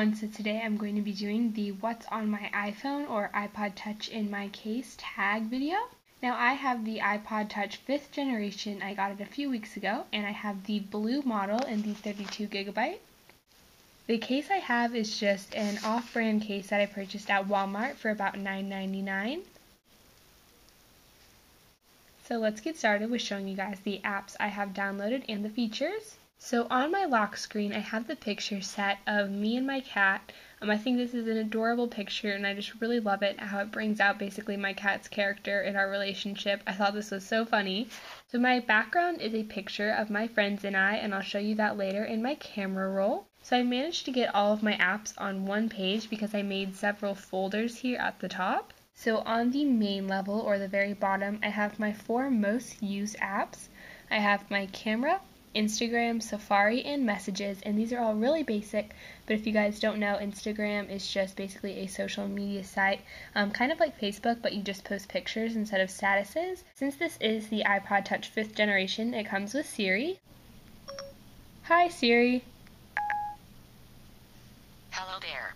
everyone, so today I'm going to be doing the what's on my iPhone or iPod Touch in my case tag video. Now I have the iPod Touch 5th generation. I got it a few weeks ago, and I have the blue model in the 32GB. The case I have is just an off-brand case that I purchased at Walmart for about $9.99. So let's get started with showing you guys the apps I have downloaded and the features. So on my lock screen, I have the picture set of me and my cat. I think this is an adorable picture, and I just really love it, how it brings out basically my cat's character in our relationship. I thought this was so funny. So my background is a picture of my friends and I, and I'll show you that later in my camera roll. So I managed to get all of my apps on one page because I made several folders here at the top. So on the main level, or the very bottom, I have my 4 most used apps. I have my camera, Instagram, Safari, and Messages, and these are all really basic, but if you guys don't know, Instagram is just basically a social media site, kind of like Facebook, but you just post pictures instead of statuses. Since this is the iPod Touch 5th generation, it comes with Siri. Hi Siri. Hello there.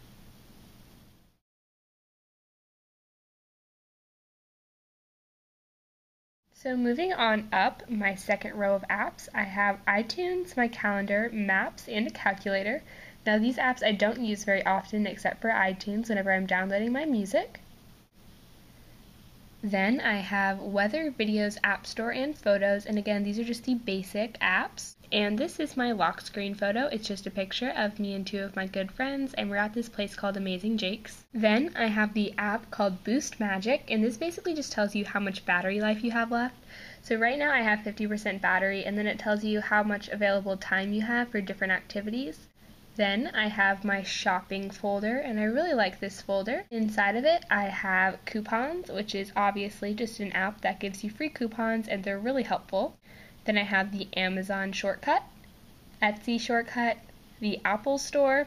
So moving on up, my second row of apps, I have iTunes, my calendar, maps, and a calculator. Now these apps I don't use very often except for iTunes whenever I'm downloading my music. Then I have weather, videos, app store, and photos, and again these are just the basic apps. And this is my lock screen photo. It's just a picture of me and 2 of my good friends, and we're at this place called Amazing Jake's. Then I have the app called Boost Magic, and this basically just tells you how much battery life you have left. So right now I have 50% battery, and then it tells you how much available time you have for different activities. Then I have my shopping folder, and I really like this folder. Inside of it I have coupons, which is obviously just an app that gives you free coupons, and they're really helpful. Then I have the Amazon shortcut, Etsy shortcut, the Apple Store,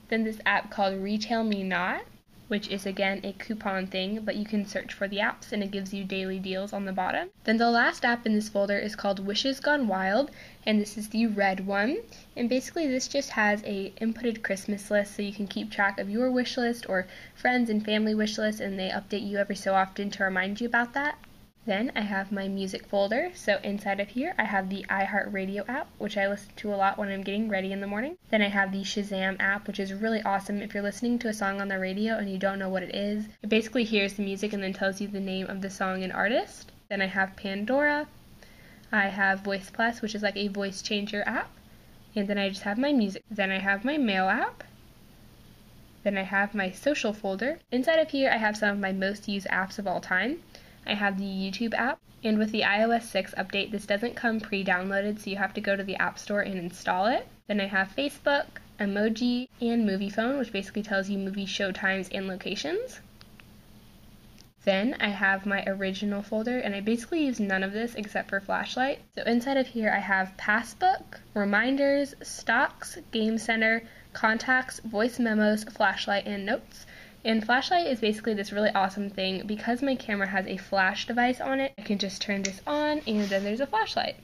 then this app called Retail Me Not, which is again a coupon thing, but you can search for the apps and it gives you daily deals on the bottom. Then the last app in this folder is called Wishes Gone Wild, and this is the red one. And basically this just has a inputted Christmas list, so you can keep track of your wish list or friends and family wish list, and they update you every so often to remind you about that. Then I have my music folder, so inside of here I have the iHeartRadio app, which I listen to a lot when I'm getting ready in the morning. Then I have the Shazam app, which is really awesome if you're listening to a song on the radio and you don't know what it is. It basically hears the music and then tells you the name of the song and artist. Then I have Pandora. I have Voice Plus, which is like a voice changer app. And then I just have my music. Then I have my mail app. Then I have my social folder. Inside of here I have some of my most used apps of all time. I have the YouTube app, and with the iOS 6 update, this doesn't come pre-downloaded, so you have to go to the App Store and install it. Then I have Facebook, Emoji, and Movie Phone, which basically tells you movie show times and locations. Then I have my original folder, and I basically use none of this except for Flashlight. So inside of here I have Passbook, Reminders, Stocks, Game Center, Contacts, Voice Memos, Flashlight, and Notes. And Flashlight is basically this really awesome thing. Because my camera has a flash device on it, I can just turn this on and then there's a flashlight.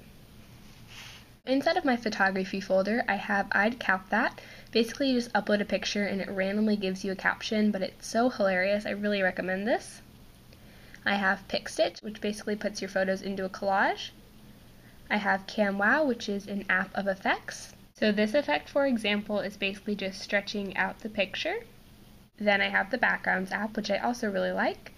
Inside of my photography folder, I have I'd Cap That. Basically you just upload a picture and it randomly gives you a caption, but it's so hilarious. I really recommend this. I have PicStitch, which basically puts your photos into a collage. I have CamWow, which is an app of effects. So this effect, for example, is basically just stretching out the picture. Then I have the Backgrounds app, which I also really like.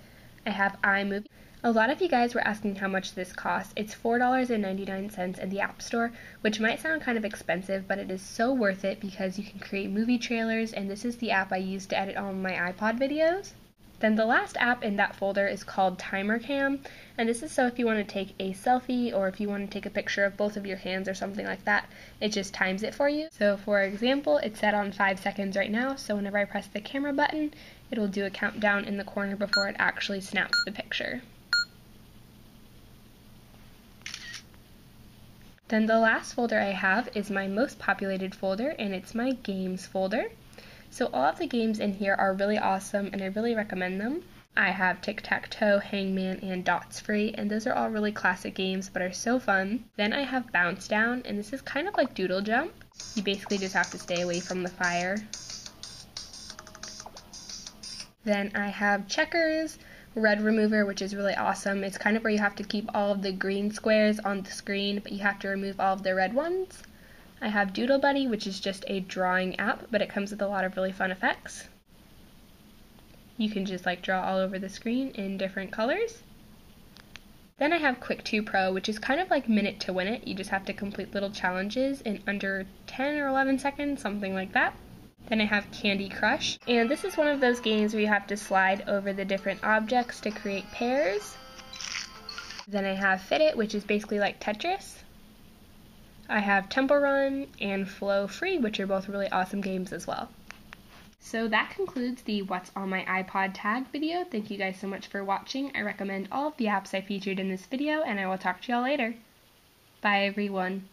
I have iMovie. A lot of you guys were asking how much this costs. It's $4.99 in the App Store, which might sound kind of expensive, but it is so worth it because you can create movie trailers, and this is the app I use to edit all of my iPod videos. Then the last app in that folder is called Timer Cam, and this is so if you want to take a selfie or if you want to take a picture of both of your hands or something like that, it just times it for you. So for example, it's set on 5 seconds right now, so whenever I press the camera button, it'll do a countdown in the corner before it actually snaps the picture. Then the last folder I have is my most populated folder, and it's my games folder. So all of the games in here are really awesome, and I really recommend them. I have Tic-Tac-Toe, Hangman, and Dots Free, and those are all really classic games but are so fun. Then I have Bounce Down, and this is kind of like Doodle Jump. You basically just have to stay away from the fire. Then I have Checkers, Red Remover, which is really awesome. It's kind of where you have to keep all of the green squares on the screen, but you have to remove all of the red ones. I have Doodle Buddy, which is just a drawing app, but it comes with a lot of really fun effects. You can just like draw all over the screen in different colors. Then I have Quick 2 Pro, which is kind of like Minute to Win It. You just have to complete little challenges in under 10 or 11 seconds, something like that. Then I have Candy Crush, and this is one of those games where you have to slide over the different objects to create pairs. Then I have Fit It, which is basically like Tetris. I have Temple Run and Flow Free, which are both really awesome games as well. So that concludes the What's on my iPod tag video. Thank you guys so much for watching. I recommend all of the apps I featured in this video, and I will talk to y'all later. Bye everyone.